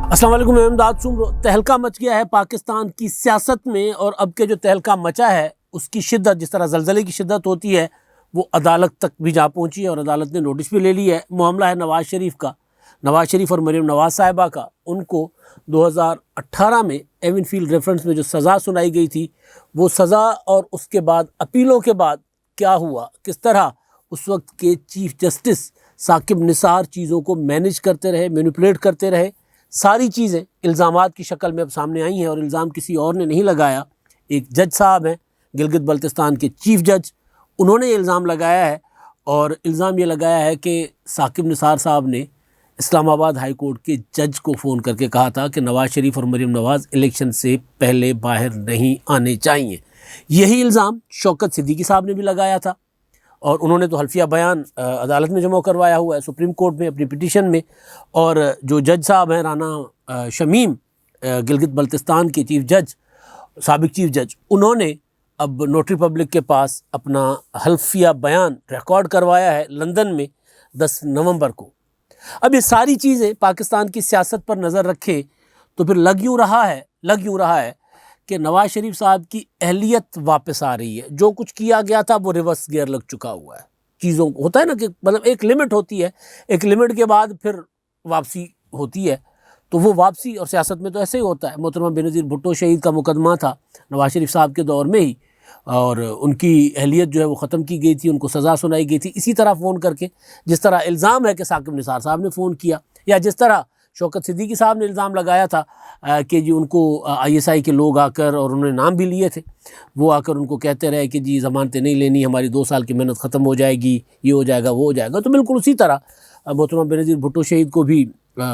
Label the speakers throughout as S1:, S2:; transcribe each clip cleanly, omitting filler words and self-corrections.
S1: السلام علیکم، میں امداد سن تہلکہ مچ گیا ہے پاکستان کی سیاست میں، اور اب کے جو تہلکہ مچا ہے اس کی شدت، جس طرح زلزلے کی شدت ہوتی ہے، وہ عدالت تک بھی جا پہنچی ہے اور عدالت نے نوٹس بھی لے لی ہے۔ معاملہ ہے نواز شریف کا، نواز شریف اور مریم نواز صاحبہ کا۔ ان کو 2018 میں ایون فیلڈ ریفرنس میں جو سزا سنائی گئی تھی، وہ سزا اور اس کے بعد اپیلوں کے بعد کیا ہوا، کس طرح اس وقت کے چیف جسٹس ثاقب نثار چیزوں کو مینیج کرتے رہے، مینیپولیٹ کرتے رہے، ساری چیزیں الزامات کی شکل میں اب سامنے آئی ہیں، اور الزام کسی اور نے نہیں لگایا۔ ایک جج صاحب ہیں گلگت بلتستان کے چیف جج، انہوں نے یہ الزام لگایا ہے، اور الزام یہ لگایا ہے کہ ثاقب نثار صاحب نے اسلام آباد ہائی کورٹ کے جج کو فون کر کے کہا تھا کہ نواز شریف اور مریم نواز الیکشن سے پہلے باہر نہیں آنے چاہیے۔ یہی الزام شوکت صدیقی صاحب نے بھی لگایا تھا، اور انہوں نے تو حلفیہ بیان عدالت میں جمع کروایا ہوا ہے، سپریم کورٹ میں اپنی پٹیشن میں۔ اور جو جج صاحب ہیں رانا شمیم، گلگت بلتستان کے چیف جج، سابق چیف جج، انہوں نے اب نوٹری پبلک کے پاس اپنا حلفیہ بیان ریکارڈ کروایا ہے لندن میں 10 نومبر کو۔ اب یہ ساری چیزیں پاکستان کی سیاست پر نظر رکھیں تو پھر لگ یوں رہا ہے کہ نواز شریف صاحب کی اہلیت واپس آ رہی ہے۔ جو کچھ کیا گیا تھا وہ ریورس گیئر لگ چکا ہوا ہے۔ چیزوں کو ہوتا ہے نا کہ مطلب ایک لمٹ ہوتی ہے، ایک لمٹ کے بعد پھر واپسی ہوتی ہے، تو وہ واپسی، اور سیاست میں تو ایسے ہی ہوتا ہے۔ محترمہ بینظیر بھٹو شہید کا مقدمہ تھا نواز شریف صاحب کے دور میں ہی، اور ان کی اہلیت جو ہے وہ ختم کی گئی تھی، ان کو سزا سنائی گئی تھی اسی طرح فون کر کے، جس طرح الزام ہے کہ ثاقب نثار صاحب نے فون کیا، یا جس طرح شوکت صدیقی صاحب نے الزام لگایا تھا کہ جی ان کو ISI کے لوگ آ کر، اور انہوں نے نام بھی لیے تھے، وہ آ کر ان کو کہتے رہے کہ جی ضمانتیں نہیں لینی، ہماری 2 سال کی محنت ختم ہو جائے گی، یہ ہو جائے گا، وہ ہو جائے گا۔ تو بالکل اسی طرح محترمہ بینظیر بھٹو شہید کو بھی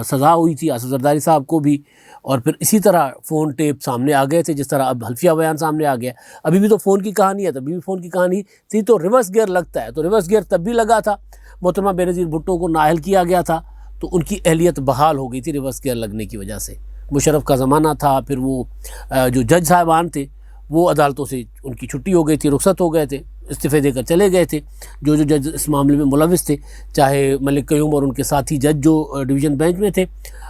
S1: سزا ہوئی تھی، آصف زرداری صاحب کو بھی، اور پھر اسی طرح فون ٹیپ سامنے آ گئے تھے، جس طرح اب حلفیہ بیان سامنے آ گیا۔ ابھی بھی تو فون کی کہانی ہے، تبھی بھی فون کی کہانی تھی، تو ریورس گیئر لگتا ہے، تو ریورس گیئر تب بھی لگا تھا۔ محترمہ بینظیر بھٹو کو نااہل کیا گیا تھا، تو ان کی اہلیت بحال ہو گئی تھی ریورس گیئر لگنے کی وجہ سے۔ مشرف کا زمانہ تھا، پھر وہ جو جج صاحبان تھے وہ عدالتوں سے ان کی چھٹی ہو گئی تھی، رخصت ہو گئے تھے، استعفے دے کر چلے گئے تھے۔ جو جج اس معاملے میں ملوث تھے، چاہے ملک قیوم اور ان کے ساتھی جج جو ڈویژن بینچ میں تھے،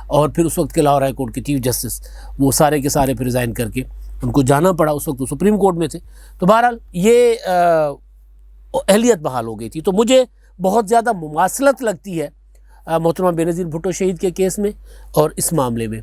S1: اور پھر اس وقت کے لاہور ہائی کورٹ کے چیف جسٹس، وہ سارے کے سارے پھر ریزائن کر کے ان کو جانا پڑا۔ اس وقت وہ سپریم کورٹ میں تھے۔ تو بہرحال یہ اہلیت بحال ہو گئی تھی۔ تو مجھے بہت زیادہ مماثلت لگتی ہے محترمہ بینظیر بھٹو شہید کے کیس میں اور اس معاملے میں۔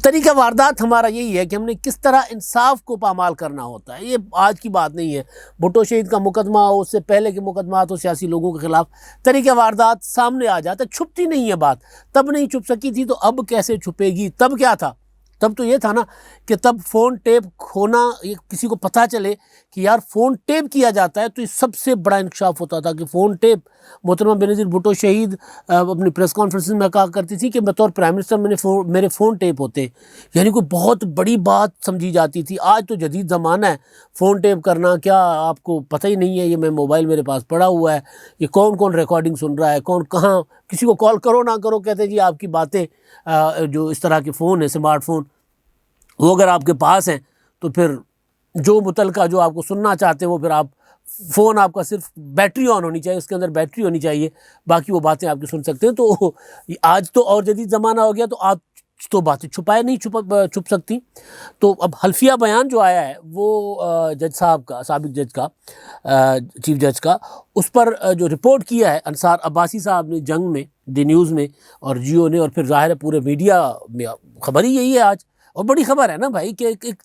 S1: طریقہ واردات ہمارا یہی ہے کہ ہم نے کس طرح انصاف کو پامال کرنا ہوتا ہے۔ یہ آج کی بات نہیں ہے، بھٹو شہید کا مقدمہ ہو، اس سے پہلے کے مقدمات ہو سیاسی لوگوں کے خلاف، طریقہ واردات سامنے آ جاتا ہے، چھپتی نہیں ہے بات۔ تب نہیں چھپ سکی تھی تو اب کیسے چھپے گی؟ تب کیا تھا؟ تب تو یہ تھا نا کہ تب فون ٹیپ کھونا، یہ کسی کو پتہ چلے کہ یار فون ٹیپ کیا جاتا ہے، تو یہ سب سے بڑا انکشاف ہوتا تھا کہ فون ٹیپ۔ محترمہ بینظیر بھٹو شہید اپنی پریس کانفرنس میں کہا کرتی تھی کہ بطور پرائم منسٹر میرے فون ٹیپ ہوتے، یعنی کوئی بہت بڑی بات سمجھی جاتی تھی۔ آج تو جدید زمانہ ہے، فون ٹیپ کرنا کیا آپ کو پتہ ہی نہیں ہے؟ یہ میں موبائل میرے پاس پڑا ہوا ہے، یہ کون کون ریکارڈنگ سن رہا ہے، کون کہاں، کسی کو کال کرو نہ کرو، کہتے ہیں جی آپ کی باتیں جو اس طرح کے فون ہیں، اسمارٹ فون، وہ اگر آپ کے پاس ہیں تو پھر جو متعلقہ جو آپ کو سننا چاہتے ہیں وہ پھر آپ فون، آپ کا صرف بیٹری آن ہونی چاہیے، اس کے اندر بیٹری ہونی چاہیے، باقی وہ باتیں آپ کی سن سکتے ہیں۔ تو آج تو اور جدید زمانہ ہو گیا، تو آج تو باتیں چھپائے نہیں چھپ سکتی۔ تو اب حلفیہ بیان جو آیا ہے وہ جج صاحب کا، سابق جج کا، چیف جج کا، اس پر جو رپورٹ کیا ہے انصار عباسی صاحب نے جنگ میں، دی نیوز میں اور جیو نے، اور پھر ظاہر ہے پورے میڈیا میں خبر ہی یہی ہے آج، اور بڑی خبر ہے نا بھائی کہ ایک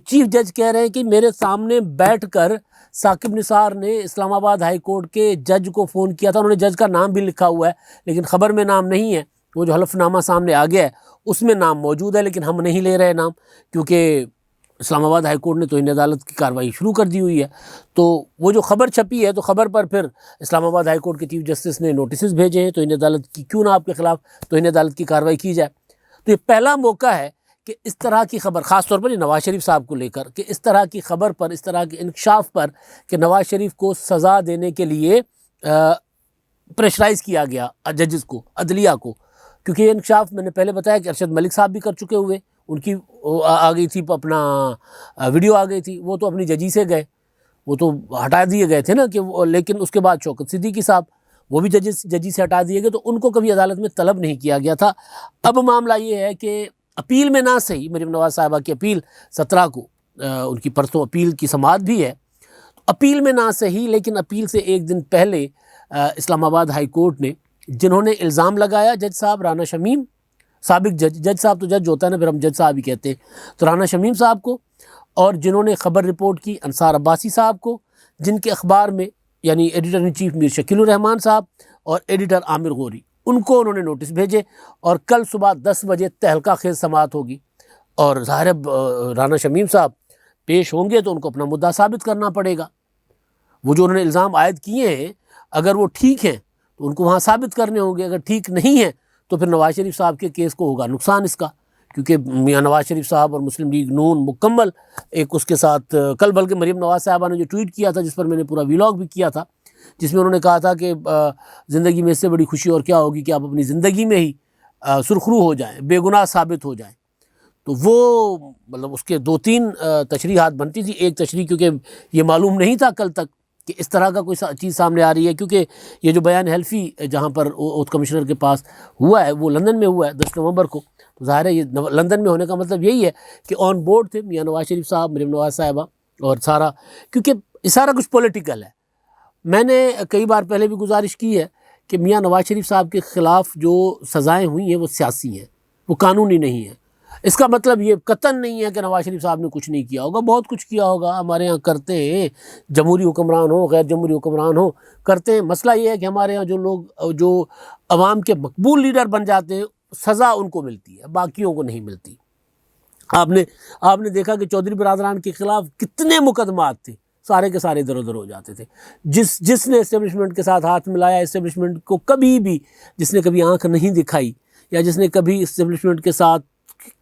S1: چیف جج کہہ رہے ہیں کہ میرے سامنے بیٹھ کر ثاقب نثار نے اسلام آباد ہائی کورٹ کے جج کو فون کیا تھا۔ انہوں نے جج کا نام بھی لکھا ہوا ہے، لیکن خبر میں نام نہیں ہے۔ وہ جو حلف نامہ سامنے آ گیا ہے اس میں نام موجود ہے، لیکن ہم نہیں لے رہے نام، کیونکہ اسلام آباد ہائی کورٹ نے توہین عدالت کی کارروائی شروع کر دی ہوئی ہے۔ تو وہ جو خبر چھپی ہے، تو خبر پر پھر اسلام آباد ہائی کورٹ کے چیف جسٹس نے نوٹسز بھیجے ہیں توہین عدالت کی، کیوں نہ آپ کے خلاف توہین عدالت کی کارروائی کی جائے۔ تو یہ پہلا موقع ہے کہ اس طرح کی خبر، خاص طور پر یہ نواز شریف صاحب کو لے کر، کہ اس طرح کی خبر پر، اس طرح کے انکشاف پر، کہ نواز شریف کو سزا دینے کے لیے پریشرائز کیا گیا ججز کو، عدلیہ کو، کیونکہ یہ انکشاف میں نے پہلے بتایا کہ ارشد ملک صاحب بھی کر چکے ہوئے، ان کی آ گئی تھی اپنا ویڈیو آ گئی تھی، وہ تو اپنی ججی سے گئے، وہ تو ہٹا دیے گئے تھے نا کہ لیکن اس کے بعد شوکت صدیقی صاحب، وہ بھی ججی سے ہٹا دیے گئے، تو ان کو کبھی عدالت میں طلب نہیں کیا گیا تھا۔ اب معاملہ یہ ہے کہ اپیل میں نہ صحیح، مریم نواز صاحبہ کی اپیل 17 کو ان کی پرسوں اپیل کی سماعت بھی ہے، اپیل میں نہ صحیح، لیکن اپیل سے ایک دن پہلے اسلام آباد ہائی کورٹ نے جنہوں نے الزام لگایا، جج صاحب رانا شمیم، سابق جج صاحب تو جج ہوتا ہے نا، پھر ہم جج صاحب ہی کہتے ہیں، تو رانا شمیم صاحب کو، اور جنہوں نے خبر رپورٹ کی انصار عباسی صاحب کو، جن کے اخبار میں یعنی ایڈیٹر ان چیف میر شکیل الرحمان صاحب اور ایڈیٹر عامر غوری، ان کو انہوں نے نوٹس بھیجے، اور کل صبح 10 بجے تہلکہ خیز سماعت ہوگی، اور ظاہر ہے رانا شمیم صاحب پیش ہوں گے تو ان کو اپنا مدعا ثابت کرنا پڑے گا۔ وہ جو انہوں نے الزام عائد کیے ہیں اگر وہ ٹھیک ہیں تو ان کو وہاں ثابت کرنے ہوں گے، اگر ٹھیک نہیں ہیں تو پھر نواز شریف صاحب کے کیس کو ہوگا نقصان اس کا، کیونکہ میاں نواز شریف صاحب اور مسلم لیگ نون مکمل ایک اس کے ساتھ کل، بلکہ مریم نواز صاحبہ نے جو ٹویٹ کیا تھا جس پر میں نے پورا ویلاگ بھی کیا تھا، جس میں انہوں نے کہا تھا کہ زندگی میں اس سے بڑی خوشی اور کیا ہوگی کہ آپ اپنی زندگی میں ہی سرخرو ہو جائیں، بے گناہ ثابت ہو جائیں، تو وہ مطلب اس کے 2-3 تشریحات بنتی تھی۔ ایک تشریح کیونکہ یہ معلوم نہیں تھا کل تک کہ اس طرح کا کوئی چیز سامنے آ رہی ہے، کیونکہ یہ جو بیان حلفی جہاں پر اوتھ کمشنر کے پاس ہوا ہے وہ لندن میں ہوا ہے 10 نومبر کو، تو ظاہر ہے یہ لندن میں ہونے کا مطلب یہی ہے کہ آن بورڈ تھے میاں نواز شریف صاحب، مریم نواز صاحبہ اور سارا، کیونکہ یہ سارا کچھ پولیٹیکل ہے۔ میں نے کئی بار پہلے بھی گزارش کی ہے کہ میاں نواز شریف صاحب کے خلاف جو سزائیں ہوئی ہیں وہ سیاسی ہیں، وہ قانونی نہیں ہیں۔ اس کا مطلب یہ قطعاً نہیں ہے کہ نواز شریف صاحب نے کچھ نہیں کیا ہوگا، بہت کچھ کیا ہوگا، ہمارے ہاں کرتے ہیں، جمہوری حکمران ہو غیر جمہوری حکمران ہو کرتے ہیں۔ مسئلہ یہ ہے کہ ہمارے ہاں جو لوگ جو عوام کے مقبول لیڈر بن جاتے ہیں سزا ان کو ملتی ہے، باقیوں کو نہیں ملتی۔ آپ نے دیکھا کہ چودھری برادران کے خلاف کتنے مقدمات تھے، سارے کے سارے ادھر ادھر ہو جاتے تھے۔ جس نے اسٹیبلشمنٹ کے ساتھ ہاتھ ملایا، اسٹیبلشمنٹ کو کبھی بھی، جس نے کبھی آنکھ نہیں دکھائی یا جس نے کبھی اسٹیبلشمنٹ کے ساتھ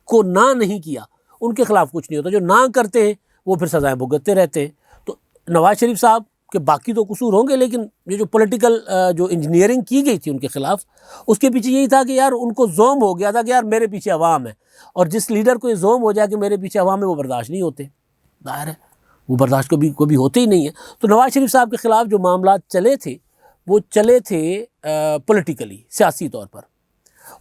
S1: کو نہ نہیں کیا، ان کے خلاف کچھ نہیں ہوتا۔ جو نہ کرتے ہیں وہ پھر سزائیں بھگتتے رہتے ہیں۔ تو نواز شریف صاحب کے باقی تو قصور ہوں گے، لیکن یہ جو پولیٹیکل جو انجینئرنگ کی گئی تھی ان کے خلاف، اس کے پیچھے یہی تھا کہ یار ان کو زوم ہو گیا تھا کہ یار میرے پیچھے عوام ہے، اور جس لیڈر کو یہ زوم ہو جائے کہ میرے پیچھے عوام ہے وہ برداشت نہیں ہوتے، ظاہر ہے وہ برداشت کبھی ہوتے ہی نہیں ہے۔ تو نواز شریف صاحب کے خلاف جو معاملات چلے تھے وہ چلے تھے پولیٹیکلی، سیاسی طور پر۔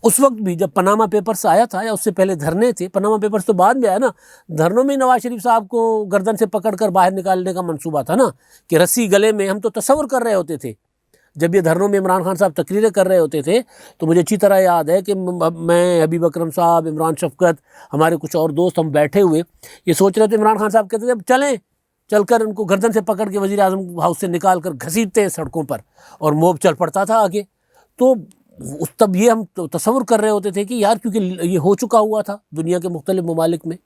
S1: اس وقت بھی جب پاناما پیپرز آیا تھا یا اس سے پہلے دھرنے تھے، پاناما پیپرز تو بعد میں آیا نا، دھرنوں میں نواز شریف صاحب کو گردن سے پکڑ کر باہر نکالنے کا منصوبہ تھا نا، کہ رسی گلے میں۔ ہم تو تصور کر رہے ہوتے تھے جب یہ دھرنوں میں عمران خان صاحب تقریریں کر رہے ہوتے تھے، تو مجھے اچھی طرح یاد ہے کہ میں، حبیب اکرم صاحب، عمران شفقت، ہمارے کچھ اور دوست، ہم بیٹھے ہوئے یہ سوچ رہے تھے، عمران خان صاحب کہتے تھے چل کر ان کو گردن سے پکڑ کے وزیر اعظم ہاؤس سے نکال کر گھسیٹتے ہیں سڑکوں پر، اور موب چل پڑتا تھا آگے۔ تو تب یہ ہم تصور کر رہے ہوتے تھے کہ یار، کیونکہ یہ ہو چکا ہوا تھا دنیا کے مختلف ممالک میں،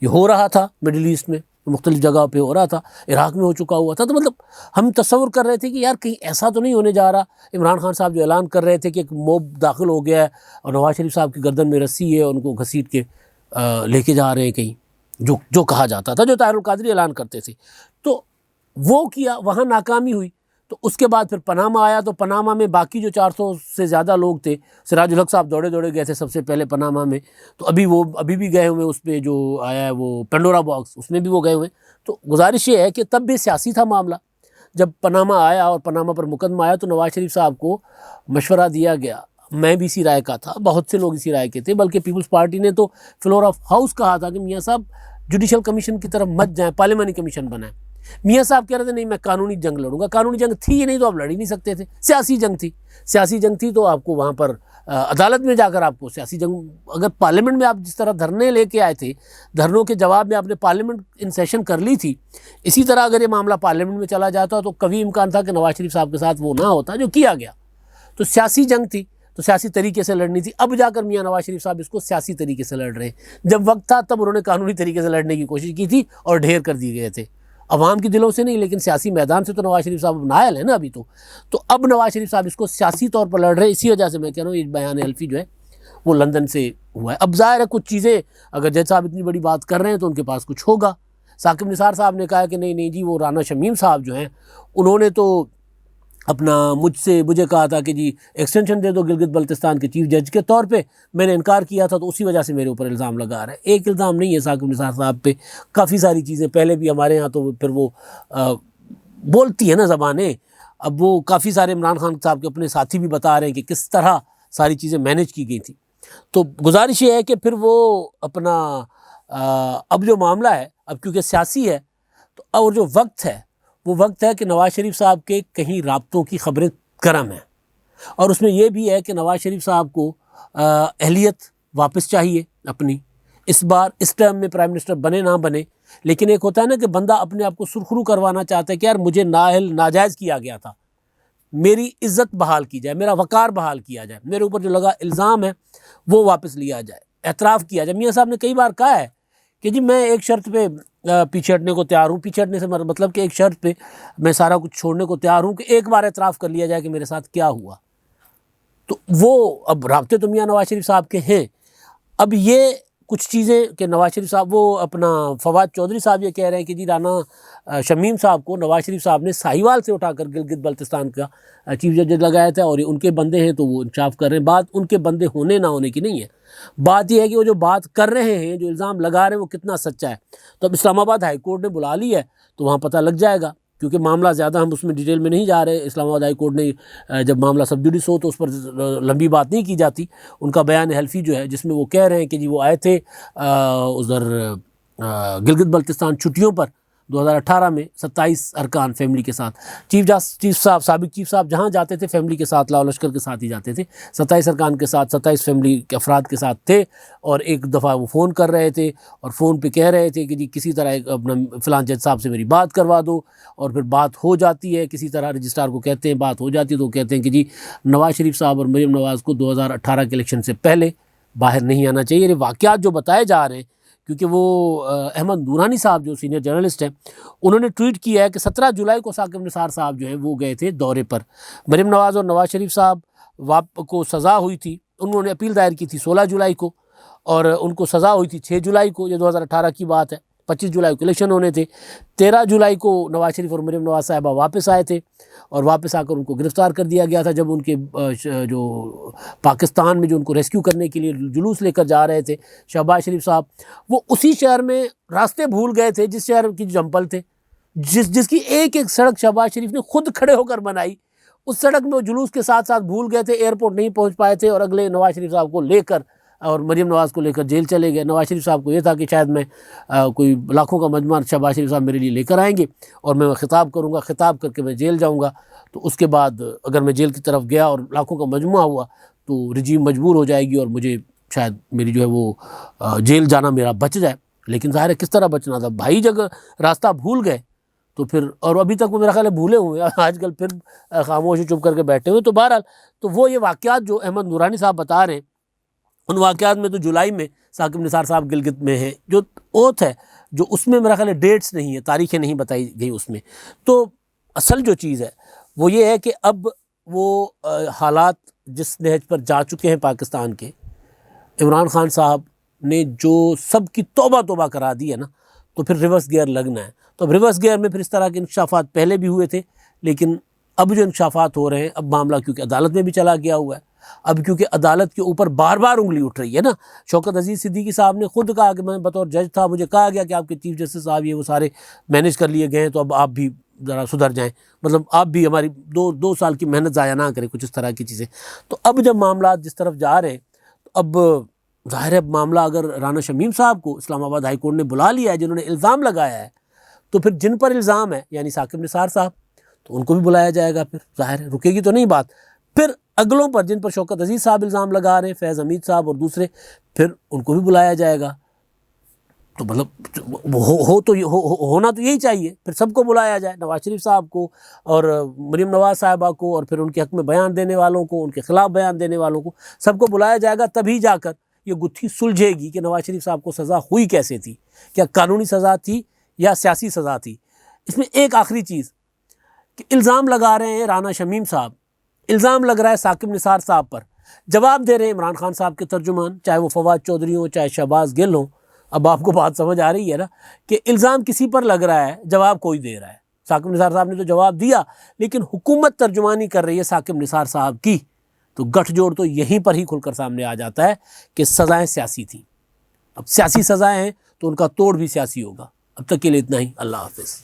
S1: یہ ہو رہا تھا مڈل ایسٹ میں، مختلف جگہ پہ ہو رہا تھا، عراق میں ہو چکا ہوا تھا، تو مطلب ہم تصور کر رہے تھے کہ یار کہیں ایسا تو نہیں ہونے جا رہا۔ عمران خان صاحب جو اعلان کر رہے تھے کہ ایک موب داخل ہو گیا ہے اور نواز شریف صاحب کی گردن میں رسی ہے، ان کو گھسیٹ کے لے کے جا رہے ہیں کہیں، جو کہا جاتا تھا، جو طاہر القادری اعلان کرتے تھے، تو وہ کیا، وہاں ناکامی ہوئی۔ تو اس کے بعد پھر پاناما آیا، تو پاناما میں باقی جو 400 سے زیادہ لوگ تھے، سراج الحق صاحب دوڑے گئے تھے سب سے پہلے پاناما میں، تو ابھی بھی گئے ہوئے، اس پہ جو آیا ہے وہ پینڈورا باکس، اس میں بھی وہ گئے ہوئے۔ تو گزارش یہ ہے کہ تب بھی سیاسی تھا معاملہ۔ جب پاناما آیا اور پاناما پر مقدمہ آیا تو نواز شریف صاحب کو مشورہ دیا گیا، میں بھی اسی رائے کا تھا، بہت سے لوگ اسی رائے کے تھے، بلکہ پیپلز پارٹی نے تو فلور آف ہاؤس کہا تھا کہ میاں صاحب جوڈیشل کمیشن کی طرف مت جائیں، پارلیمانی کمیشن بنائیں۔ میاں صاحب کہہ رہے تھے نہیں میں قانونی جنگ لڑوں گا، قانونی جنگ تھی ہی نہیں تو آپ لڑ ہی نہیں سکتے تھے، سیاسی جنگ تھی تو آپ کو وہاں پر عدالت میں جا کر آپ کو سیاسی جنگ، اگر پارلیمنٹ میں آپ جس طرح دھرنے لے کے آئے تھے، دھرنوں کے جواب میں آپ نے پارلیمنٹ ان سیشن کر لی تھی، اسی طرح اگر یہ معاملہ پارلیمنٹ میں چلا جاتا تو کبھی امکان تھا کہ نواز شریف صاحب کے ساتھ وہ نہ ہوتا جو کیا گیا۔ تو سیاسی جنگ تھی، تو سیاسی طریقے سے لڑنی تھی۔ اب جا کر میاں نواز شریف صاحب اس کو سیاسی طریقے سے لڑ رہے ہیں، جب وقت تھا تب انہوں نے قانونی طریقے سے لڑنے کی کوشش کی تھی اور ڈھیر کر دی گئے تھے، عوام کے دلوں سے نہیں لیکن سیاسی میدان سے تو نواز شریف صاحب نائل ہے نا ابھی تو اب نواز شریف صاحب اس کو سیاسی طور پر لڑ رہے ہیں۔ اسی وجہ سے میں کہہ رہا ہوں یہ بیان حلفی جو ہے وہ لندن سے ہوا ہے۔ اب ظاہر ہے کچھ چیزیں اگر جج صاحب اتنی بڑی بات کر رہے ہیں تو ان کے پاس کچھ ہوگا۔ ثاقب نثار صاحب نے کہا کہ نہیں جی، وہ رانا شمیم صاحب جو ہیں انہوں نے تو مجھے کہا تھا کہ جی ایکسٹینشن دے دو گلگت بلتستان کے چیف جج کے طور پہ، میں نے انکار کیا تھا تو اسی وجہ سے میرے اوپر الزام لگا رہا ہے۔ ایک الزام نہیں ہے ثاقب نثار صاحب پہ، کافی ساری چیزیں پہلے بھی ہمارے ہاں تو پھر وہ بولتی ہیں نا زبانیں، اب وہ کافی سارے عمران خان صاحب کے اپنے ساتھی بھی بتا رہے ہیں کہ کس طرح ساری چیزیں مینیج کی گئی تھیں. تو گزارش یہ ہے کہ پھر وہ اپنا اب جو معاملہ ہے اب کیونکہ سیاسی ہے تو اور جو وقت ہے وہ وقت ہے کہ نواز شریف صاحب کے کہیں رابطوں کی خبریں گرم ہیں، اور اس میں یہ بھی ہے کہ نواز شریف صاحب کو اہلیت واپس چاہیے اپنی. اس بار اس ٹرم میں پرائم منسٹر بنے نہ بنے، لیکن ایک ہوتا ہے نا کہ بندہ اپنے آپ کو سرخرو کروانا چاہتا ہے کہ یار مجھے نااہل ناجائز کیا گیا تھا، میری عزت بحال کی جائے، میرا وقار بحال کیا جائے، میرے اوپر جو لگا الزام ہے وہ واپس لیا جائے، اعتراف کیا جائے. میاں صاحب نے کئی بار کہا ہے کہ جی میں ایک شرط پہ پیچھے ہٹنے کو تیار ہوں. پیچھے ہٹنے سے مطلب کہ ایک شرط پہ میں سارا کچھ چھوڑنے کو تیار ہوں کہ ایک بار اعتراف کر لیا جائے کہ میرے ساتھ کیا ہوا. تو وہ اب رابطے تو میاں نواز شریف صاحب کے ہیں. اب یہ کچھ چیزیں کہ نواز شریف صاحب وہ اپنا فواد چودھری صاحب یہ کہہ رہے ہیں کہ جی رانا شمیم صاحب کو نواز شریف صاحب نے ساہیوال سے اٹھا کر گلگت بلتستان کا چیف جسٹس لگایا تھا، اور ان کے بندے ہیں تو وہ انصاف کر رہے ہیں. بات ان کے بندے ہونے نہ ہونے کی نہیں ہے، بات یہ ہے کہ وہ جو بات کر رہے ہیں، جو الزام لگا رہے ہیں، وہ کتنا سچا ہے. تو اب اسلام آباد ہائی کورٹ نے بلا لی ہے تو وہاں پتہ لگ جائے گا، کیونکہ معاملہ زیادہ ہم اس میں ڈیٹیل میں نہیں جا رہے. اسلام آباد ہائی کورٹ نے جب معاملہ سب جوڈیس ہو تو اس پر لمبی بات نہیں کی جاتی. ان کا بیان حلفی جو ہے جس میں وہ کہہ رہے ہیں کہ جی وہ آئے تھے ادھر گلگت بلتستان چھٹیوں پر 2018 میں 27 ارکان فیملی کے ساتھ. چیف صاحب سابق چیف صاحب جہاں جاتے تھے فیملی کے ساتھ، لاؤ لشکر کے ساتھ ہی جاتے تھے. 27 ارکان کے ساتھ 27 فیملی کے افراد کے ساتھ تھے، اور ایک دفعہ وہ فون کر رہے تھے اور فون پہ کہہ رہے تھے کہ جی کسی طرح اپنا فلاں جج صاحب سے میری بات کروا دو، اور پھر بات ہو جاتی ہے. کسی طرح رجسٹرار کو کہتے ہیں بات ہو جاتی ہے تو وہ کہتے ہیں کہ جی نواز شریف صاحب اور مریم نواز کو 2018 کے الیکشن سے پہلے باہر نہیں آنا چاہیے. یہ واقعات جو بتائے جا رہے ہیں، کیونکہ وہ احمد نورانی صاحب جو سینئر جرنلسٹ ہیں انہوں نے ٹویٹ کیا ہے کہ 17 جولائی کو ثاقب نثار صاحب جو ہیں وہ گئے تھے دورے پر. مریم نواز اور نواز شریف صاحب کو سزا ہوئی تھی، انہوں نے اپیل دائر کی تھی 16 جولائی کو، اور ان کو سزا ہوئی تھی 6 جولائی کو. یہ 2018 کی بات ہے. 25 جولائی کو الیکشن ہونے تھے. 13 جولائی کو نواز شریف اور مریم نواز صاحبہ واپس آئے تھے، اور واپس آ کر ان کو گرفتار کر دیا گیا تھا جب ان کے جو پاکستان میں جو ان کو ریسکیو کرنے کے لیے جلوس لے کر جا رہے تھے شہباز شریف صاحب، وہ اسی شہر میں راستے بھول گئے تھے جس شہر کی جمپل تھے، جس کی ایک ایک سڑک شہباز شریف نے خود کھڑے ہو کر بنائی. اس سڑک میں وہ جلوس کے ساتھ ساتھ بھول گئے تھے، ایئرپورٹ نہیں پہنچ پائے تھے، اور اگلے نواز شریف صاحب کو لے کر اور مریم نواز کو لے کر جیل چلے گئے. نواز شریف صاحب کو یہ تھا کہ شاید میں کوئی لاکھوں کا مجمع شہباز شریف صاحب میرے لیے لے کر آئیں گے اور میں خطاب کروں گا، خطاب کر کے میں جیل جاؤں گا. تو اس کے بعد اگر میں جیل کی طرف گیا اور لاکھوں کا مجموعہ ہوا تو رجیم مجبور ہو جائے گی اور مجھے شاید میری جو ہے وہ جیل جانا میرا بچ جائے. لیکن ظاہر ہے کس طرح بچنا تھا بھائی، جب راستہ بھول گئے تو پھر، اور ابھی تک وہ میرا خیال ہے بھولے ہوئے ہیں، آج کل پھر خاموشی چپ کر کے بیٹھے ہوئے. تو بہرحال تو وہ یہ واقعات جو احمد نورانی صاحب بتا رہے ہیں، ان واقعات میں تو جولائی میں ثاقب نثار صاحب گلگت میں ہیں، جو اوتھ ہے جو اس میں میرا خیال ہے ڈیٹس نہیں ہے، تاریخیں نہیں بتائی گئی اس میں. تو اصل جو چیز ہے وہ یہ ہے کہ اب وہ حالات جس نہج پر جا چکے ہیں پاکستان کے، عمران خان صاحب نے جو سب کی توبہ توبہ کرا دی ہے نا، تو پھر ریورس گیئر لگنا ہے. تو اب ریورس گیئر میں پھر اس طرح کے انکشافات پہلے بھی ہوئے تھے، لیکن اب جو انکشافات ہو رہے ہیں، اب معاملہ کیونکہ عدالت میں بھی چلا گیا ہوا ہے، اب کیونکہ عدالت کے اوپر بار بار انگلی اٹھ رہی ہے نا. شوکت عزیز صدیقی صاحب نے خود کہا کہ میں بطور جج تھا، مجھے کہا گیا کہ آپ کے چیف جسٹس صاحب یہ وہ سارے مینیج کر لیے گئے ہیں، تو اب آپ بھی ذرا سدھر جائیں، مطلب آپ بھی ہماری دو سال کی محنت ضائع نہ کریں، کچھ اس طرح کی چیزیں. تو اب جب معاملات جس طرف جا رہے ہیں، تو اب ظاہر ہے معاملہ اگر رانا شمیم صاحب کو اسلام آباد ہائی کورٹ نے بلا لیا ہے، جنہوں نے الزام لگایا ہے، تو پھر جن پر الزام ہے یعنی ثاقب نثار صاحب، تو ان کو بھی بلایا جائے گا. پھر ظاہر ہے رکے گی تو نہیں بات. پھر اگلوں پر جن پر شوکت عزیز صاحب الزام لگا رہے ہیں، فیض حمید صاحب اور دوسرے، پھر ان کو بھی بلایا جائے گا. تو مطلب ہونا تو یہی چاہیے، پھر سب کو بلایا جائے، نواز شریف صاحب کو اور مریم نواز صاحبہ کو، اور پھر ان کے حق میں بیان دینے والوں کو، ان کے خلاف بیان دینے والوں کو، سب کو بلایا جائے گا. تبھی جا کر یہ گتھی سلجھے گی کہ نواز شریف صاحب کو سزا ہوئی کیسے تھی، کیا قانونی سزا تھی یا سیاسی سزا تھی. اس میں ایک آخری چیز کہ الزام لگا رہے ہیں رانا شمیم صاحب، الزام لگ رہا ہے ثاقب نثار صاحب پر، جواب دے رہے ہیں عمران خان صاحب کے ترجمان، چاہے وہ فواد چودھری ہوں چاہے شہباز گل ہوں. اب آپ کو بات سمجھ آ رہی ہے نا کہ الزام کسی پر لگ رہا ہے، جواب کوئی دے رہا ہے. ثاقب نثار صاحب نے تو جواب دیا، لیکن حکومت ترجمانی کر رہی ہے ثاقب نثار صاحب کی. تو گٹھ جوڑ تو یہیں پر ہی کھل کر سامنے آ جاتا ہے کہ سزائیں سیاسی تھیں. اب سیاسی سزائیں ہیں تو ان کا توڑ بھی سیاسی ہوگا. اب تک کے لیے اتنا ہی. اللہ حافظ.